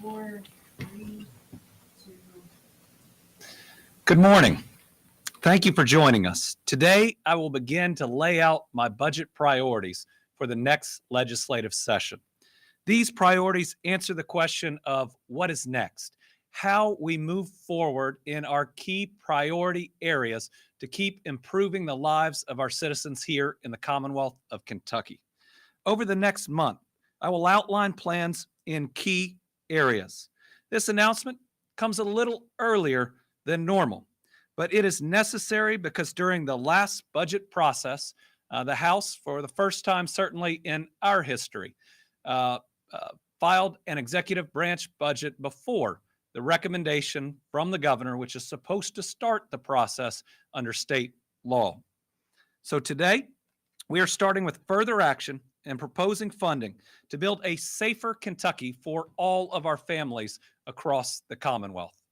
Four, three, two. Good morning. Thank you for joining us. Today, I will begin to lay out my budget priorities for the next legislative session. These priorities answer the question of what is next, how we move forward in our key priority areas to keep improving the lives of our citizens here in the Commonwealth of Kentucky. Over the next month, I will outline plans in key areas. This announcement comes a little earlier than normal, but it is necessary because during the last budget process, the House, for the first time certainly in our history, uh, filed an executive branch budget before the recommendation from the governor, which is supposed to start the process under state law. So today, we are starting with further action and proposing funding to build a safer Kentucky for all of our families across the Commonwealth.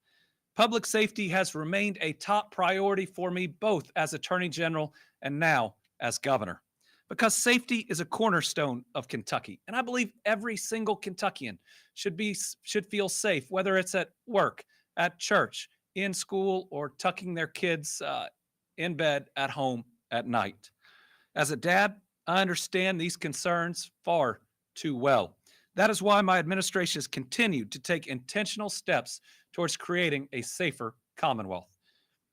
Public safety has remained a top priority for me both as Attorney General and now as Governor, because safety is a cornerstone of Kentucky. And I believe every single Kentuckian should feel safe, whether it's at work, at church, in school, or tucking their kids in bed at home at night. As a dad, I understand these concerns far too well. That is why my administration has continued to take intentional steps towards creating a safer Commonwealth.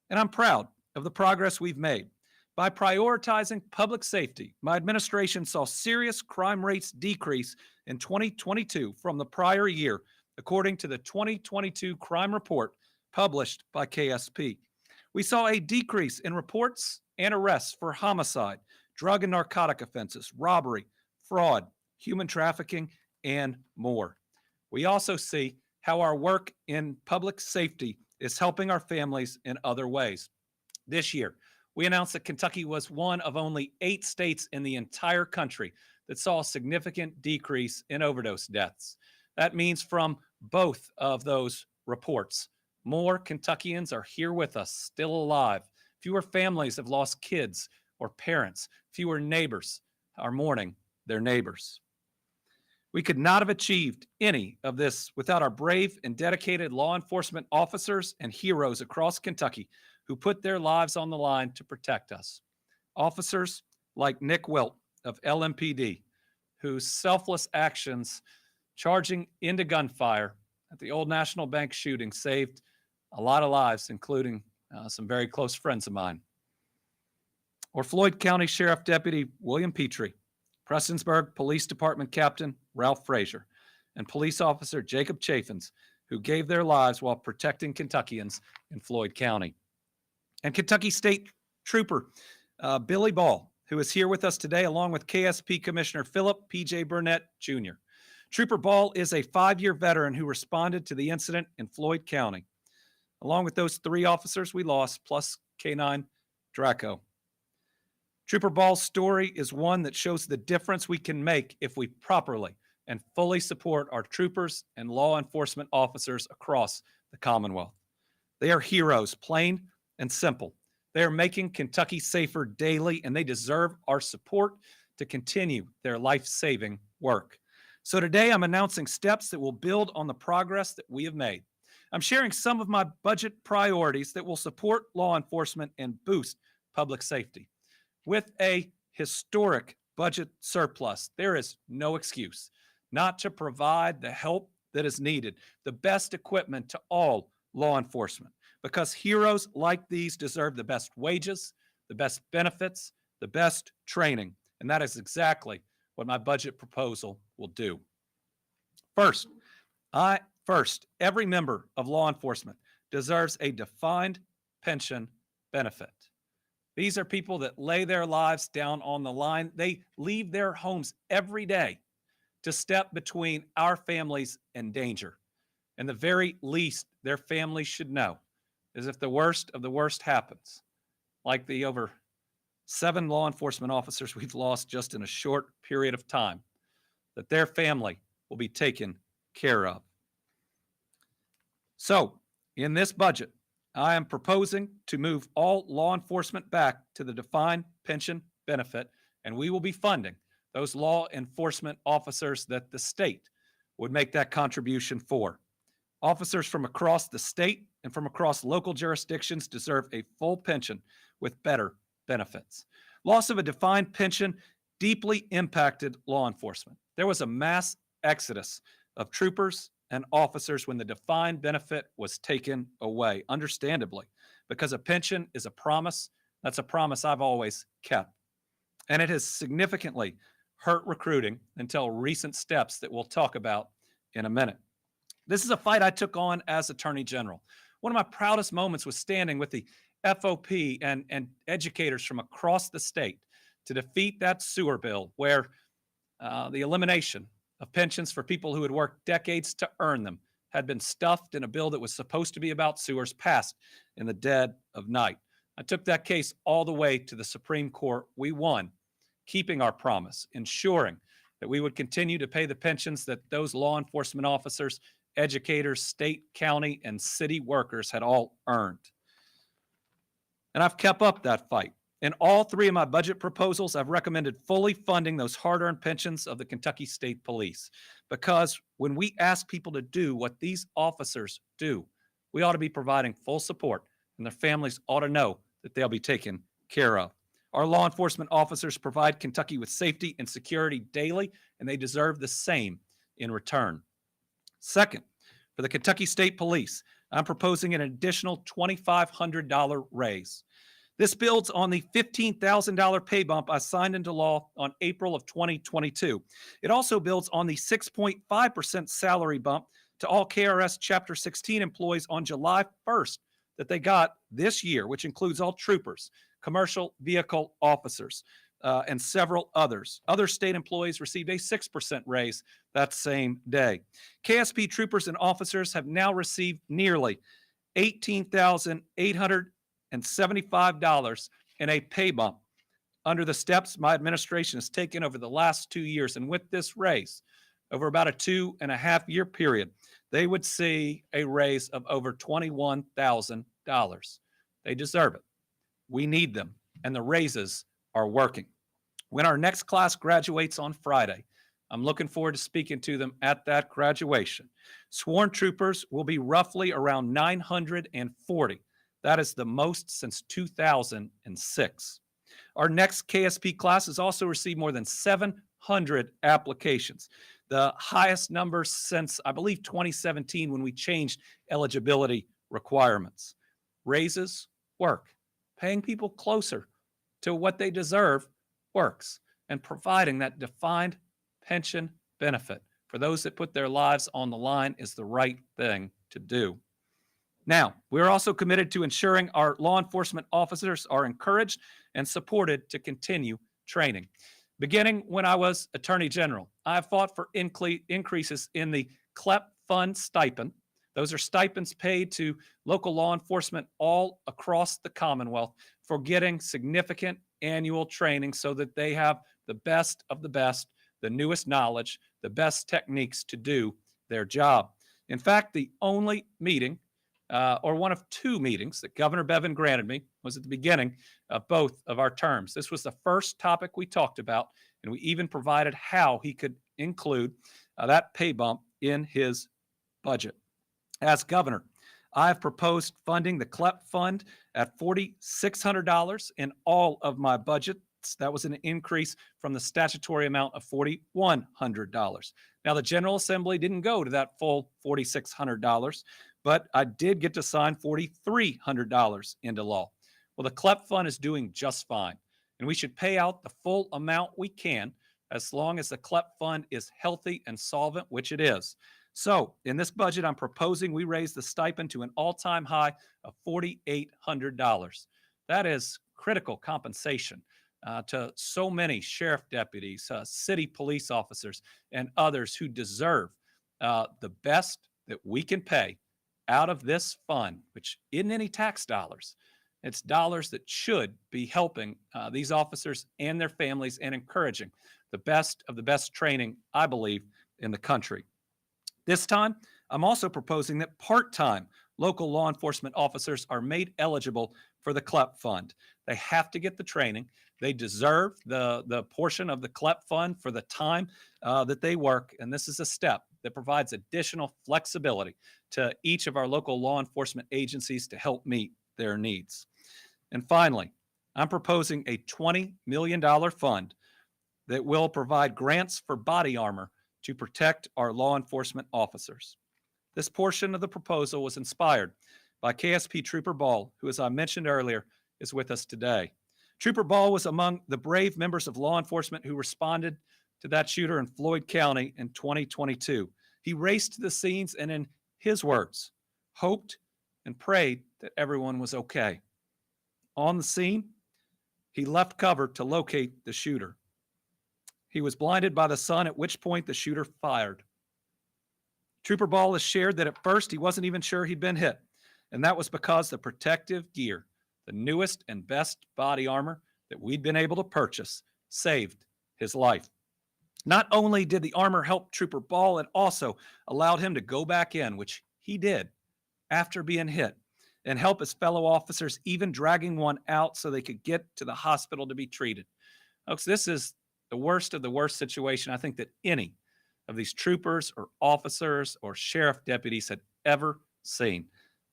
And I'm proud of the progress we've made. By prioritizing public safety, my administration saw serious crime rates decrease in 2022 from the prior year, according to the 2022 crime report published by KSP. We saw a decrease in reports and arrests for homicide, drug and narcotic offenses, robbery, fraud, human trafficking, and more. We also see how our work in public safety is helping our families in other ways. This year, we announced that Kentucky was one of only 8 states in the entire country that saw a significant decrease in overdose deaths. That means from both of those reports, more Kentuckians are here with us, still alive. Fewer families have lost kids or parents. Fewer neighbors are mourning their neighbors. We could not have achieved any of this without our brave and dedicated law enforcement officers and heroes across Kentucky who put their lives on the line to protect us. Officers like Nick Wilt of LMPD, whose selfless actions charging into gunfire at the Old National Bank shooting saved a lot of lives, including some very close friends of mine. Or Floyd County Sheriff Deputy William Petrie, Prestonsburg Police Department Captain Ralph Frazier, and police officer Jacob Chaffins, who gave their lives while protecting Kentuckians in Floyd County. And Kentucky State Trooper Billy Ball, who is here with us today, along with KSP Commissioner Philip P.J. Burnett Jr. Trooper Ball is a 5-year veteran who responded to the incident in Floyd County. Along with those 3 officers we lost, plus K-9 Draco. Trooper Ball's story is one that shows the difference we can make if we properly and fully support our troopers and law enforcement officers across the Commonwealth. They are heroes, plain and simple. They are making Kentucky safer daily, and they deserve our support to continue their life-saving work. So today I'm announcing steps that will build on the progress that we have made. I'm sharing some of my budget priorities that will support law enforcement and boost public safety. With a historic budget surplus, there is no excuse not to provide the help that is needed, the best equipment to all law enforcement, because heroes like these deserve the best wages, the best benefits, the best training, and that is exactly what my budget proposal will do. First, every member of law enforcement deserves a defined pension benefit. These are people that lay their lives down on the line. They leave their homes every day to step between our families and danger. And the very least their families should know is if the worst of the worst happens, like the over 7 law enforcement officers we've lost just in a short period of time, that their family will be taken care of. So, in this budget, I am proposing to move all law enforcement back to the defined pension benefit, and we will be funding those law enforcement officers that the state would make that contribution for. Officers from across the state and from across local jurisdictions deserve a full pension with better benefits. Loss of a defined pension deeply impacted law enforcement. There was a mass exodus of troopers and officers when the defined benefit was taken away, understandably, because a pension is a promise. That's a promise I've always kept. And it has significantly hurt recruiting until recent steps that we'll talk about in a minute. This is a fight I took on as Attorney General. One of my proudest moments was standing with the FOP and educators from across the state to defeat that sewer bill where the elimination of pensions for people who had worked decades to earn them had been stuffed in a bill that was supposed to be about sewers passed in the dead of night. I took that case all the way to the Supreme Court. We won, keeping our promise, ensuring that we would continue to pay the pensions that those law enforcement officers, educators, state, county, and city workers had all earned. And I've kept up that fight. In all three of my budget proposals, I've recommended fully funding those hard-earned pensions of the Kentucky State Police. Because when we ask people to do what these officers do, we ought to be providing full support, and their families ought to know that they'll be taken care of. Our law enforcement officers provide Kentucky with safety and security daily, and they deserve the same in return. Second, for the Kentucky State Police, I'm proposing an additional $2,500 raise. This builds on the $15,000 pay bump I signed into law on April of 2022. It also builds on the 6.5% salary bump to all KRS Chapter 16 employees on July 1st that they got this year, which includes all troopers, commercial vehicle officers, and several others. Other state employees received a 6% raise that same day. KSP troopers and officers have now received nearly $18,875 in a pay bump under the steps my administration has taken over the last 2 years. And with this raise, over about a 2.5-year period, they would see a raise of over $21,000. They deserve it. We need them, and the raises are working. When our next class graduates on Friday, I'm looking forward to speaking to them at that graduation. Sworn troopers will be roughly around 940. That is the most since 2006. Our next KSP class has also received more than 700 applications, the highest number since, I believe, 2017 when we changed eligibility requirements. Raises work. Paying people closer to what they deserve works, and providing that defined pension benefit for those that put their lives on the line is the right thing to do. Now, we're also committed to ensuring our law enforcement officers are encouraged and supported to continue training. Beginning when I was Attorney General, I fought for increases in the CLEP fund stipend. Those are stipends paid to local law enforcement all across the Commonwealth for getting significant annual training so that they have the best of the best, the newest knowledge, the best techniques to do their job. In fact, the only meeting, or one of two meetings that Governor Bevin granted me was at the beginning of both of our terms. This was the first topic we talked about, and we even provided how he could include that pay bump in his budget. As governor, I have proposed funding the CLEP fund at $4,600 in all of my budgets. That was an increase from the statutory amount of $4,100. Now, the General Assembly didn't go to that full $4,600, but I did get to sign $4,300 into law. Well, the CLEP fund is doing just fine, and we should pay out the full amount we can as long as the CLEP fund is healthy and solvent, which it is. So in this budget, I'm proposing we raise the stipend to an all-time high of $4,800. That is critical compensation to so many sheriff deputies, city police officers, and others who deserve the best that we can pay out of this fund, which isn't any tax dollars. It's dollars that should be helping these officers and their families and encouraging the best of the best training, I believe, in the country. This time, I'm also proposing that part-time local law enforcement officers are made eligible for the CLEP fund. They have to get the training. They deserve the portion of the CLEP fund for the time that they work. And this is a step that provides additional flexibility to each of our local law enforcement agencies to help meet their needs. And finally, I'm proposing a $20 million fund that will provide grants for body armor to protect our law enforcement officers. This portion of the proposal was inspired by KSP Trooper Ball, who, as I mentioned earlier, is with us today. Trooper Ball was among the brave members of law enforcement who responded to that shooter in Floyd County in 2022. He raced to the scenes and, in his words, hoped and prayed that everyone was okay. On the scene, he left cover to locate the shooter. He was blinded by the sun, at which point the shooter fired. Trooper Ball has shared that at first he wasn't even sure he'd been hit, and that was because the protective gear, the newest and best body armor that we'd been able to purchase, saved his life. Not only did the armor help Trooper Ball, it also allowed him to go back in, which he did after being hit, and help his fellow officers, even dragging one out so they could get to the hospital to be treated. Folks, this is the worst of the worst situation I think that any of these troopers or officers or sheriff deputies had ever seen.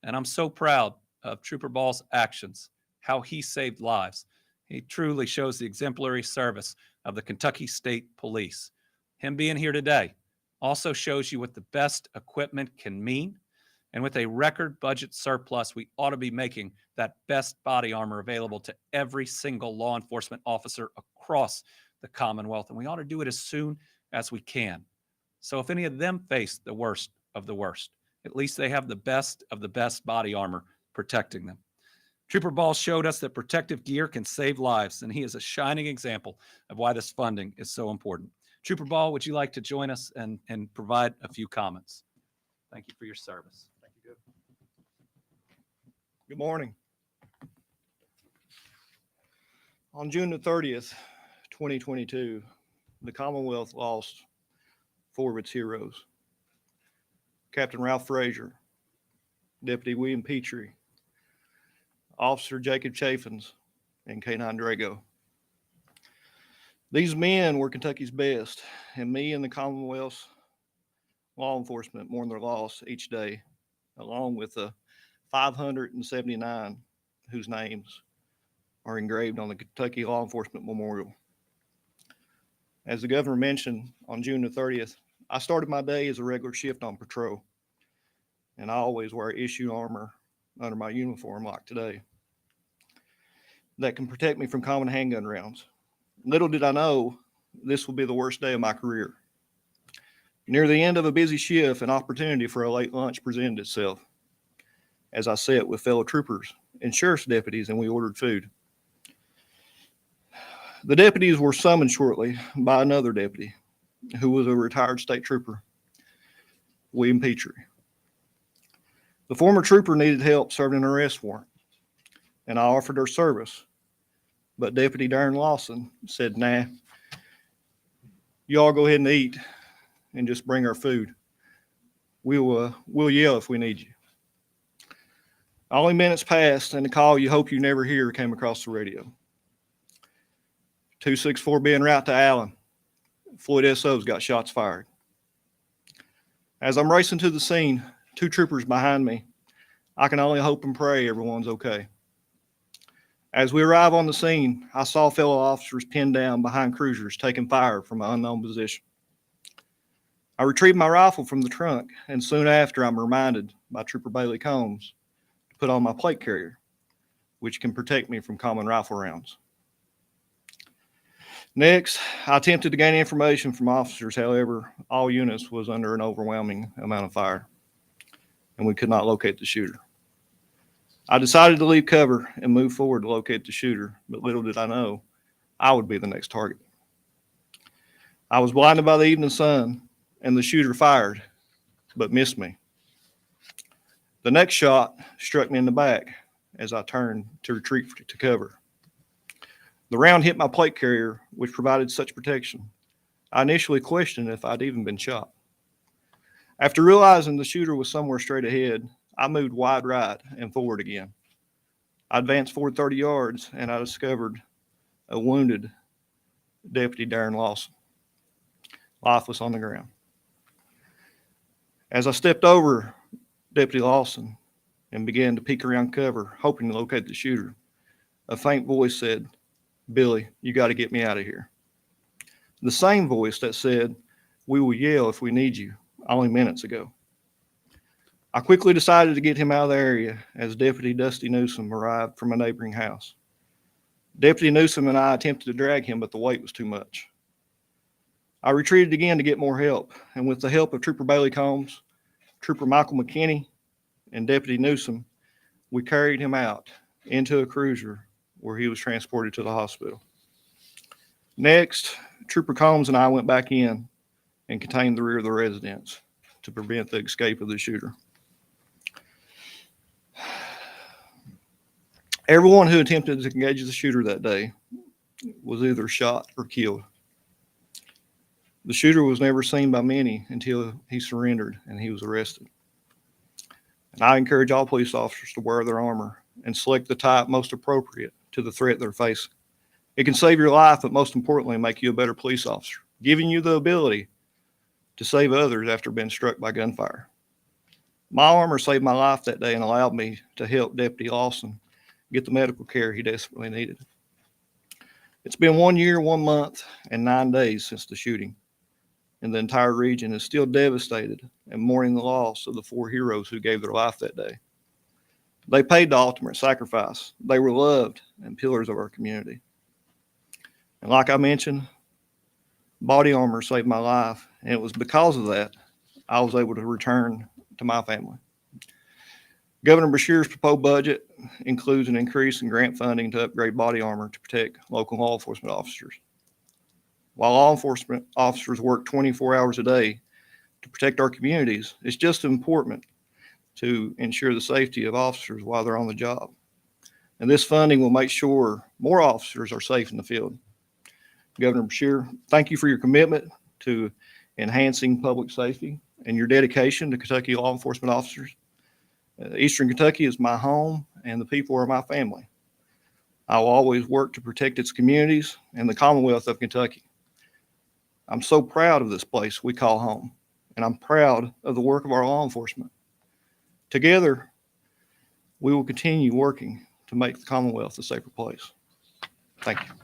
And I'm so proud of Trooper Ball's actions, how he saved lives. He truly shows the exemplary service of the Kentucky State Police. Him being here today also shows you what the best equipment can mean. And with a record budget surplus, we ought to be making that best body armor available to every single law enforcement officer across the Commonwealth. And we ought to do it as soon as we can. So if any of them face the worst of the worst, at least they have the best of the best body armor protecting them. Trooper Ball showed us that protective gear can save lives, and he is a shining example of why this funding is so important. Trooper Ball, would you like to join us and provide a few comments? Thank you for your service. Thank you. Good morning. On June the 30th, 2022, the Commonwealth lost four of its heroes. Captain Ralph Frazier, Deputy William Petrie, Officer Jacob Chaffins, and K9 Drago. These men were Kentucky's best, and me and the Commonwealth's law enforcement mourn their loss each day, along with the 579 whose names are engraved on the Kentucky Law Enforcement Memorial. As the governor mentioned, on June the 30th, I started my day as a regular shift on patrol, and I always wear issue armor under my uniform like today that can protect me from common handgun rounds. Little did I know this will be the worst day of my career. Near the end of a busy shift, an opportunity for a late lunch presented itself as I sat with fellow troopers and sheriff's deputies, and we ordered food. The deputies were summoned shortly by another deputy who was a retired state trooper, William Petrie. The former trooper needed help serving an arrest warrant, and I offered her service, but Deputy Darren Lawson said, "Nah, you all go ahead and eat and just bring our food. We'll yell if we need you." Only minutes passed, and the call you hope you never hear came across the radio. 264 being route to Allen. Floyd SO's got shots fired. As I'm racing to the scene, two troopers behind me, I can only hope and pray everyone's okay. As we arrive on the scene, I saw fellow officers pinned down behind cruisers taking fire from an unknown position. I retrieved my rifle from the trunk, and soon after I'm reminded by Trooper Bailey Combs to put on my plate carrier, which can protect me from common rifle rounds. Next, I attempted to gain information from officers. However, all units was under an overwhelming amount of fire, and we could not locate the shooter. I decided to leave cover and move forward to locate the shooter, but little did I know I would be the next target. I was blinded by the evening sun, and the shooter fired, but missed me. The next shot struck me in the back as I turned to retreat to cover. The round hit my plate carrier, which provided such protection. I initially questioned if I'd even been shot. After realizing the shooter was somewhere straight ahead, I moved wide right and forward again. I advanced forward 30 yards, and I discovered a wounded Deputy Darren Lawson, lifeless on the ground. As I stepped over Deputy Lawson and began to peek around cover, hoping to locate the shooter, a faint voice said, "Billy, you got to get me out of here." The same voice that said, "We will yell if we need you," only minutes ago. I quickly decided to get him out of the area as Deputy Dusty Newsom arrived from a neighboring house. Deputy Newsom and I attempted to drag him, but the weight was too much. I retreated again to get more help, and with the help of Trooper Bailey Combs, Trooper Michael McKinney, and Deputy Newsom, we carried him out into a cruiser where he was transported to the hospital. Next, Trooper Combs and I went back in and contained the rear of the residence to prevent the escape of the shooter. Everyone who attempted to engage the shooter that day was either shot or killed. The shooter was never seen by many until he surrendered and he was arrested. And I encourage all police officers to wear their armor and select the type most appropriate to the threat they're facing. It can save your life, but most importantly, make you a better police officer, giving you the ability to save others after being struck by gunfire. My armor saved my life that day and allowed me to help Deputy Lawson get the medical care he desperately needed. It's been 1 year, 1 month, and 9 days since the shooting, and the entire region is still devastated and mourning the loss of the 4 heroes who gave their life that day. They paid the ultimate sacrifice. They were loved and pillars of our community. And like I mentioned, body armor saved my life, and it was because of that I was able to return to my family. Governor Beshear's proposed budget includes an increase in grant funding to upgrade body armor to protect local law enforcement officers. While law enforcement officers work 24 hours a day to protect our communities, it's just as important to ensure the safety of officers while they're on the job. And this funding will make sure more officers are safe in the field. Governor Beshear, thank you for your commitment to enhancing public safety and your dedication to Kentucky law enforcement officers. Eastern Kentucky is my home, and the people are my family. I will always work to protect its communities and the Commonwealth of Kentucky. I'm so proud of this place we call home, and I'm proud of the work of our law enforcement. Together, we will continue working to make the Commonwealth a safer place. Thank you.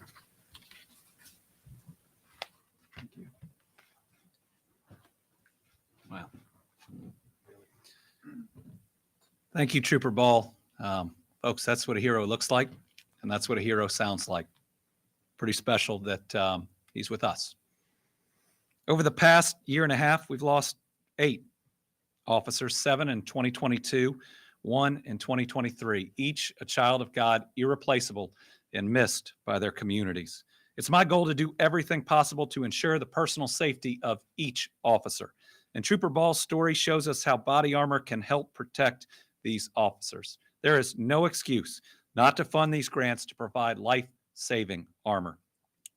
Wow. Thank you, Trooper Ball. Folks, that's what a hero looks like, and that's what a hero sounds like. Pretty special that he's with us. Over the past year and a half, we've lost 8 officers, 7 in 2022, 1 in 2023, each a child of God, irreplaceable and missed by their communities. It's my goal to do everything possible to ensure the personal safety of each officer. And Trooper Ball's story shows us how body armor can help protect these officers. There is no excuse not to fund these grants to provide life-saving armor.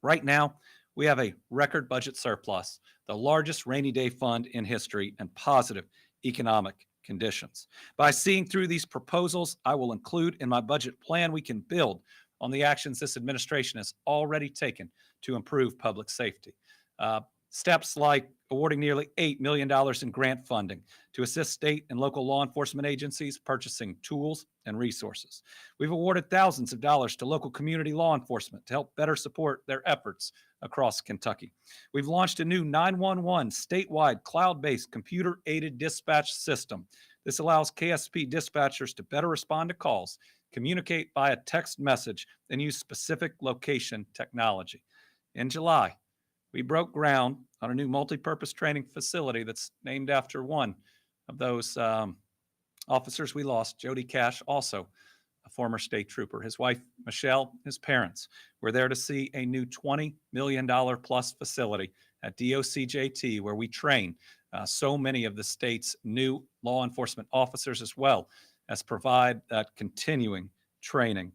Right now, we have a record budget surplus, the largest rainy day fund in history, and positive economic conditions. By seeing through these proposals, I will include in my budget plan we can build on the actions this administration has already taken to improve public safety. Steps like awarding nearly $8 million in grant funding to assist state and local law enforcement agencies purchasing tools and resources. We've awarded thousands of dollars to local community law enforcement to help better support their efforts across Kentucky. We've launched a new 911 statewide cloud-based computer-aided dispatch system. This allows KSP dispatchers to better respond to calls, communicate via text message, and use specific location technology. In July, we broke ground on a new multi-purpose training facility that's named after one of those officers we lost, Jody Cash, also a former state trooper. His wife, Michelle, his parents were there to see a new $20 million plus facility at DOCJT, where we train so many of the state's new law enforcement officers, as well as provide that continuing training.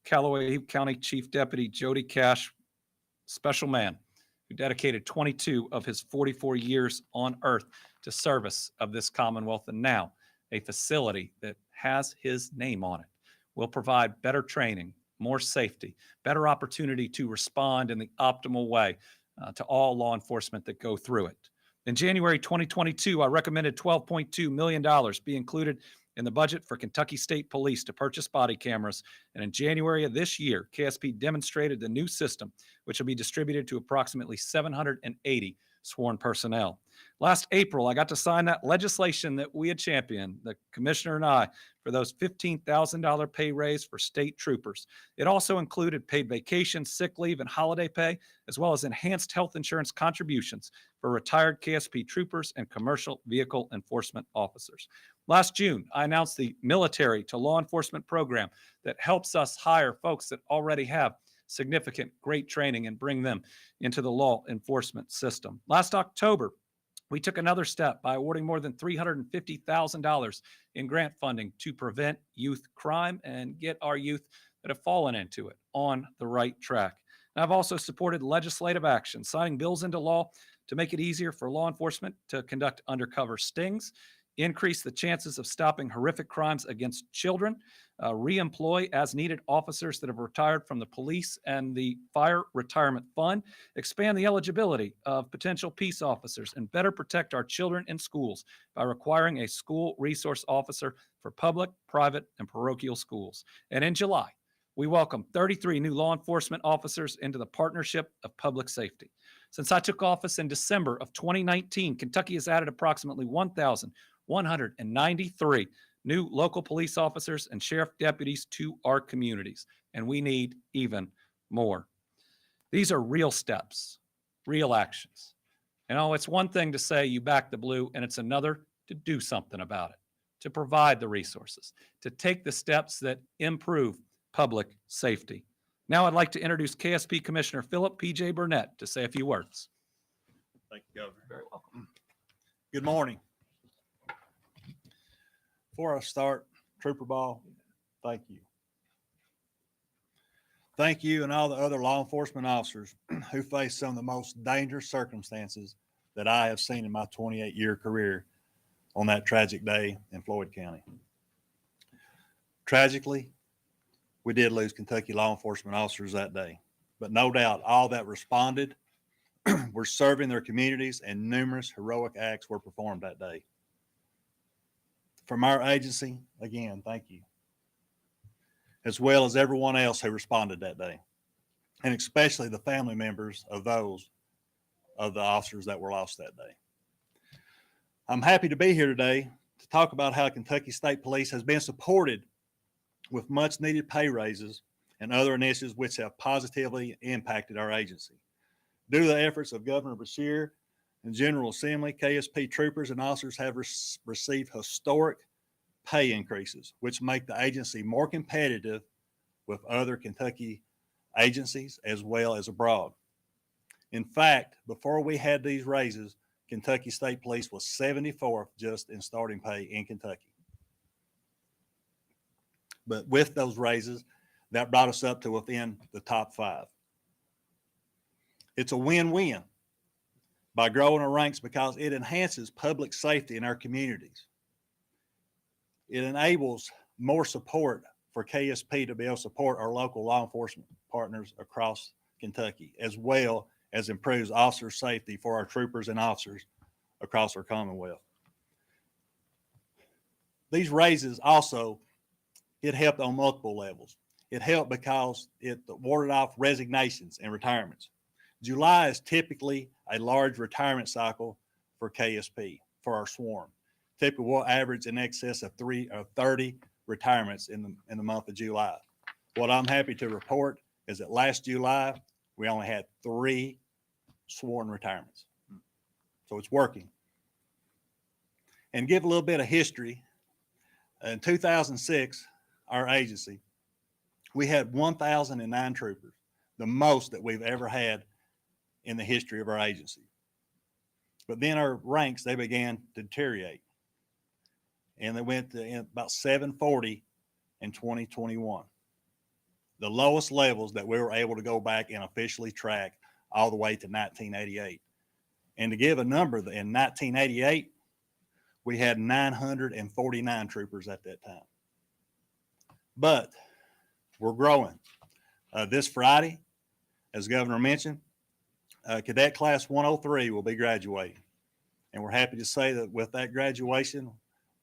Callaway County Chief Deputy Jody Cash, special man, who dedicated 22 of his 44 years on earth to service of this Commonwealth, and now a facility that has his name on it will provide better training more safety, better opportunity to respond in the optimal way to all law enforcement that go through it. In January 2022, I recommended $12.2 million be included in the budget for Kentucky State Police to purchase body cameras. And in January of this year, KSP demonstrated the new system, which will be distributed to approximately 780 sworn personnel. Last April, I got to sign that legislation that we had championed, the commissioner and I, for those $15,000 pay raise for state troopers. It also included paid vacation, sick leave, and holiday pay, as well as enhanced health insurance contributions for retired KSP troopers and commercial vehicle enforcement officers. Last June, I announced the military to law enforcement program that helps us hire folks that already have significant, great training and bring them into the law enforcement system. Last October, we took another step by awarding more than $350,000 in grant funding to prevent youth crime and get our youth that have fallen into it on the right track. And I've also supported legislative action, signing bills into law to make it easier for law enforcement to conduct undercover stings, increase the chances of stopping horrific crimes against children, reemploy as needed officers that have retired from the police and the fire retirement fund, expand the eligibility of potential peace officers, and better protect our children in schools by requiring a school resource officer for public, private, and parochial schools. And in July, we welcomed 33 new law enforcement officers into the Partnership of Public Safety. Since I took office in December of 2019, Kentucky has added approximately 1,193 new local police officers and sheriff deputies to our communities, and we need even more. These are real steps, real actions. It's one thing to say you back the blue, and it's another to do something about it, to provide the resources, to take the steps that improve public safety. Now I'd like to introduce KSP Commissioner Philip P.J. Burnett to say a few words. Thank you, Governor. Very welcome. Good morning. Before I start, Trooper Ball, thank you. Thank you and all the other law enforcement officers who face some of the most dangerous circumstances that I have seen in my 28-year career on that tragic day in Floyd County. Tragically, we did lose Kentucky law enforcement officers that day, but no doubt all that responded were serving their communities, and numerous heroic acts were performed that day. From our agency, again, thank you, as well as everyone else who responded that day, and especially the family members of those of the officers that were lost that day. I'm happy to be here today to talk about how Kentucky State Police has been supported with much needed pay raises and other initiatives which have positively impacted our agency. Due to the efforts of Governor Beshear and General Assembly, KSP troopers and officers have received historic pay increases, which make the agency more competitive with other Kentucky agencies as well as abroad. In fact, before we had these raises, Kentucky State Police was 74th just in starting pay in Kentucky. But with those raises, that brought us up to within the top 5. It's a win-win by growing our ranks because it enhances public safety in our communities. It enables more support for KSP to be able to support our local law enforcement partners across Kentucky, as well as improves officer safety for our troopers and officers across our Commonwealth. These raises also, it helped on multiple levels. It helped because it warded off resignations and retirements. July is typically a large retirement cycle for KSP, for our swarm. Typically, we'll average in excess of 30 retirements in the month of July. What I'm happy to report is that last July, we only had 3 sworn retirements. So it's working. And give a little bit of history. In 2006, our agency, we had 1,009 troopers, the most that we've ever had in the history of our agency. But then our ranks, they began to deteriorate. And they went to about 740 in 2021. The lowest levels that we were able to go back and officially track all the way to 1988. And to give a number, in 1988, we had 949 troopers at that time. But we're growing. This Friday, as Governor mentioned, Cadet Class 103 will be graduating. And we're happy to say that with that graduation,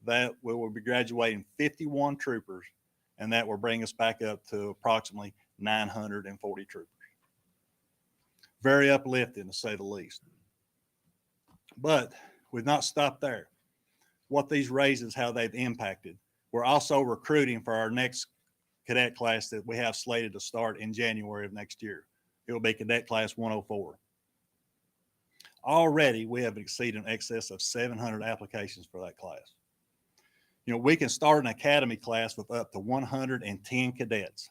that we will be graduating 51 troopers, and that will bring us back up to approximately 940 troopers. Very uplifting, to say the least. But we've not stopped there. What these raises, how they've impacted. We're also recruiting for our next cadet class that we have slated to start in January of next year. It will be Cadet Class 104. Already, we have exceeded in excess of 700 applications for that class. You know, we can start an academy class with up to 110 cadets.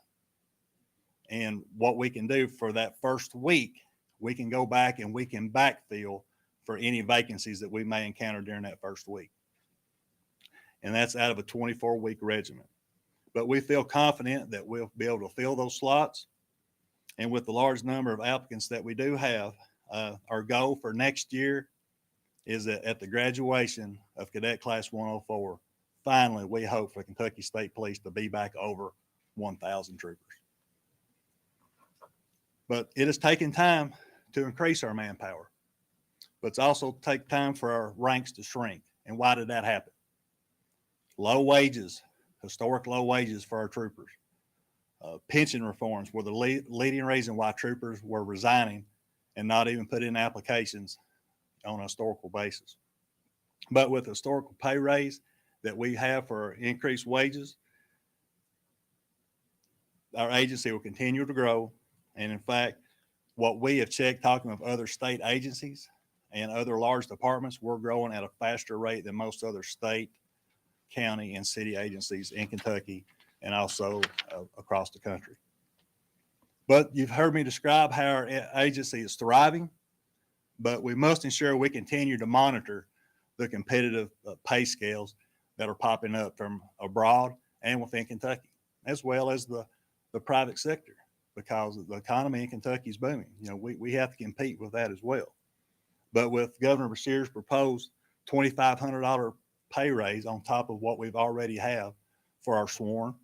And what we can do for that first week, we can go back and we can backfill for any vacancies that we may encounter during that first week. And that's out of a 24-week regiment. But we feel confident that we'll be able to fill those slots. And with the large number of applicants that we do have, our goal for next year is that at the graduation of Cadet Class 104, finally, we hope for Kentucky State Police to be back over 1,000 troopers. But it has taken time to increase our manpower, but it's also take time for our ranks to shrink. And why did that happen? Low wages, historic low wages for our troopers. Pension reforms were the leading reason why troopers were resigning and not even put in applications on a historical basis. But with the historical pay raise that we have for increased wages, our agency will continue to grow. And in fact, what we have checked, talking with other state agencies and other large departments, we're growing at a faster rate than most other state, county, and city agencies in Kentucky and also across the country. But you've heard me describe how our agency is thriving, but we must ensure we continue to monitor the competitive pay scales that are popping up from abroad and within Kentucky, as well as the private sector, because the economy in Kentucky is booming. You know, we have to compete with that as well. But with Governor Beshear's proposed $2,500 pay raise on top of what we've already have for our sworn,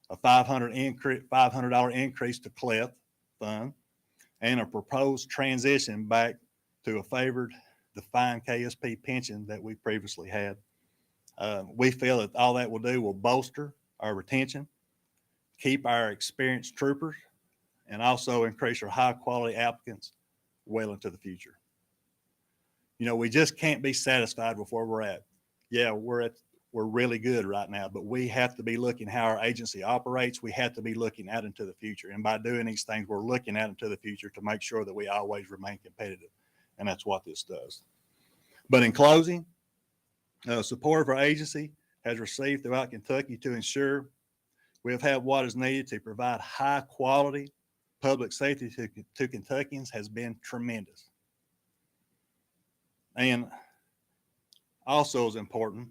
a $500 increase to CLEP fund, and a proposed transition back to a favored defined KSP pension that we previously had. We feel that all that will do will bolster our retention, keep our experienced troopers, and also increase our high quality applicants well into the future. You know, we just can't be satisfied with where we're at. Yeah, we're really good right now, but we have to be looking how our agency operates. We have to be looking out into the future. And by doing these things, we're looking out into the future to make sure that we always remain competitive. And that's what this does. But in closing, support of our agency has received throughout Kentucky to ensure we have had what is needed to provide high quality public safety to Kentuckians has been tremendous. And also as important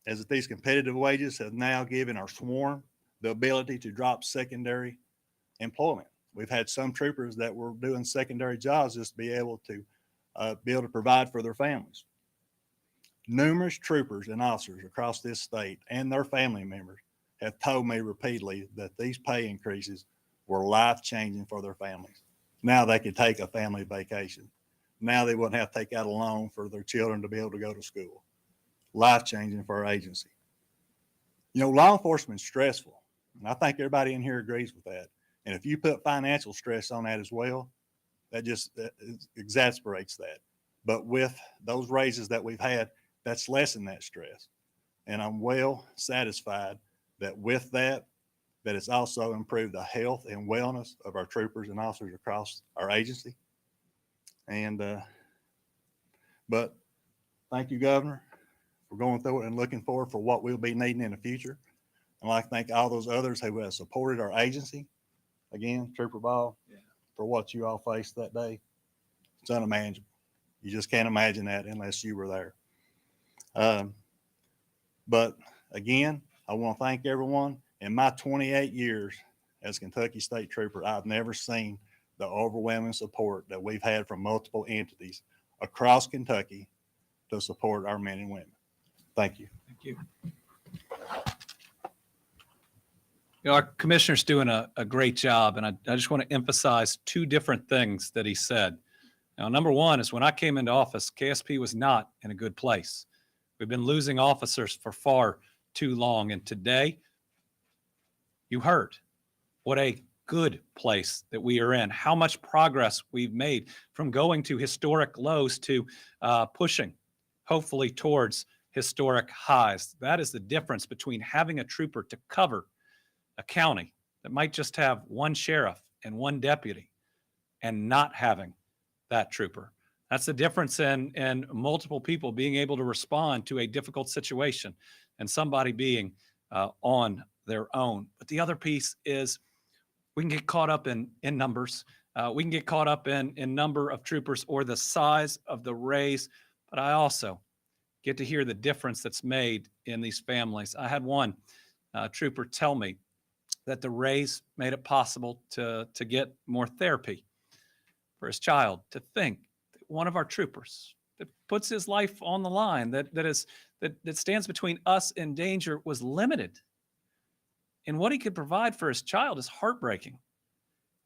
as that these competitive wages have now given our sworn the ability to drop secondary employment. We've had some troopers that were doing secondary jobs just to be able to provide for their families. Numerous troopers and officers across this state and their family members have told me repeatedly that these pay increases were life-changing for their families. Now they could take a family vacation. Now they wouldn't have to take out a loan for their children to be able to go to school. Life-changing for our agency. You know, law enforcement is stressful, and I think everybody in here agrees with that. And if you put financial stress on that as well, that exasperates that. But with those raises that we've had, that's lessened that stress. And I'm well satisfied that with that it's also improved the health and wellness of our troopers and officers across our agency. And, but thank you, Governor, for going through it and looking forward for what we'll be needing in the future. And I'd like to thank all those others who have supported our agency. Again, Trooper Ball, for what you all faced that day. It's unimaginable. You just can't imagine that unless you were there. But again, I want to thank everyone. In my 28 years as Kentucky State Trooper, I've never seen the overwhelming support that we've had from multiple entities across Kentucky to support our men and women. Thank you. Thank you. Our commissioner's doing a great job, and I just want to emphasize two different things that he said. Now, number one is when I came into office, KSP was not in a good place. We've been losing officers for far too long, and today, you heard what a good place that we are in, how much progress we've made from going to historic lows to pushing, hopefully, towards historic highs. That is the difference between having a trooper to cover a county that might just have one sheriff and one deputy and not having that trooper. That's the difference in multiple people being able to respond to a difficult situation and somebody being on their own. But the other piece is we can get caught up in numbers. We can get caught up in number of troopers or the size of the raise. But I also get to hear the difference that's made in these families. I had one trooper tell me that the raise made it possible to get more therapy for his child. To think that one of our troopers that puts his life on the line, that stands between us and danger, was limited in what he could provide for his child is heartbreaking.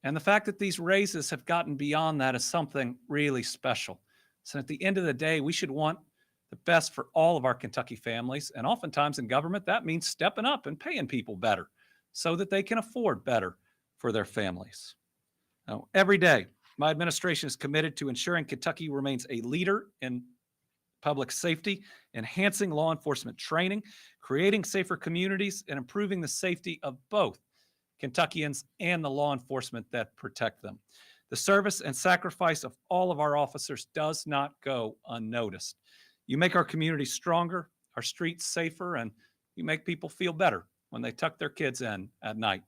And the fact that these raises have gotten beyond that is something really special. So at the end of the day, we should want the best for all of our Kentucky families. And oftentimes in government, that means stepping up and paying people better so that they can afford better for their families. Now, every day, my administration is committed to ensuring Kentucky remains a leader in public safety, enhancing law enforcement training, creating safer communities, and improving the safety of both Kentuckians and the law enforcement that protect them. The service and sacrifice of all of our officers does not go unnoticed. You make our communities stronger, our streets safer, and you make people feel better when they tuck their kids in at night.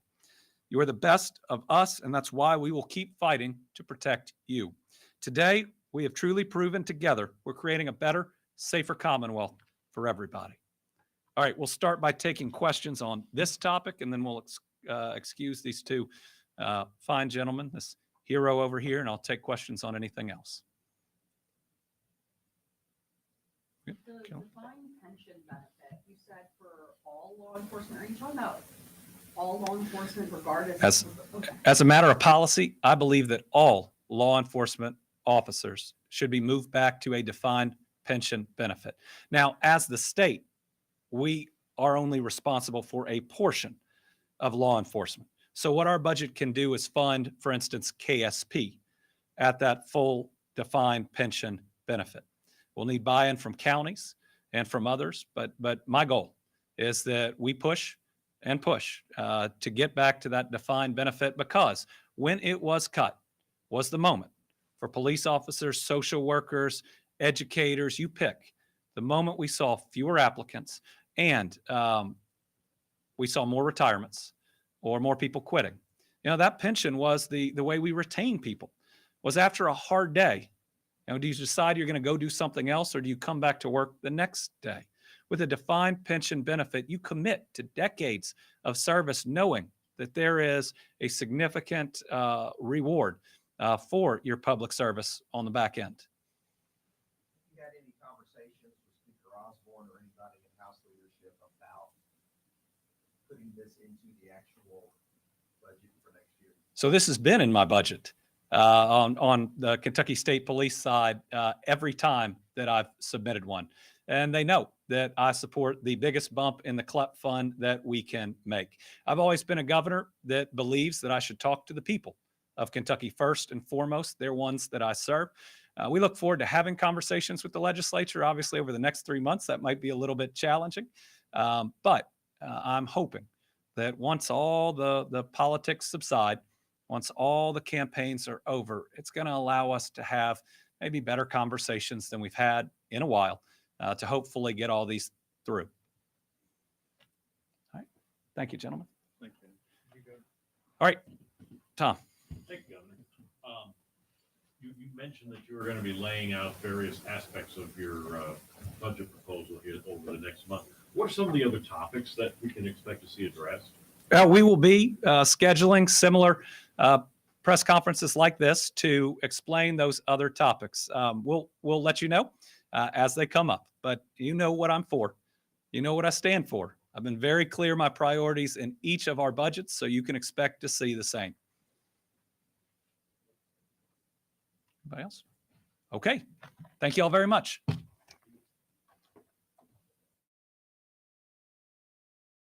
You are the best of us, and that's why we will keep fighting to protect you. Today, we have truly proven together we're creating a better, safer Commonwealth for everybody. All right, we'll start by taking questions on this topic, and then we'll excuse these two fine gentlemen, this hero over here, and I'll take questions on anything else. The defined pension benefit, you said for all law enforcement, are you talking about all law enforcement regardless? As a matter of policy, I believe that all law enforcement officers should be moved back to a defined pension benefit. Now, as the state, we are only responsible for a portion of law enforcement. So what our budget can do is fund, for instance, KSP at that full defined pension benefit. We'll need buy-in from counties and from others, but my goal is that we push and push to get back to that defined benefit, because when it was cut was the moment for police officers, social workers, educators, you pick. The moment we saw fewer applicants and we saw more retirements or more people quitting. That pension was the way we retain people, was after a hard day. Do you decide you're going to go do something else, or do you come back to work the next day? With a defined pension benefit, you commit to decades of service knowing that there is a significant reward for your public service on the back end. You had any conversations with Speaker Osborne or anybody in House leadership about putting this into the actual budget for next year? So this has been in my budget on the Kentucky State Police side every time that I've submitted one. And they know that I support the biggest bump in the CLEP fund that we can make. I've always been a governor that believes that I should talk to the people of Kentucky first and foremost. They're ones that I serve. We look forward to having conversations with the legislature. Obviously, over the next 3 months, that might be a little bit challenging. But I'm hoping that once all the politics subside, once all the campaigns are over, it's going to allow us to have maybe better conversations than we've had in a while to hopefully get all these through. All right. Thank you, gentlemen. Thank you. All right, Tom. Thank you, Governor. You mentioned that you were going to be laying out various aspects of your budget proposal here over the next month. What are some of the other topics that we can expect to see addressed? We will be scheduling similar press conferences like this to explain those other topics. We'll let you know as they come up, but you know what I'm for. You know what I stand for. I've been very clear my priorities in each of our budgets, so you can expect to see the same. Anybody else? Okay. Thank you all very much.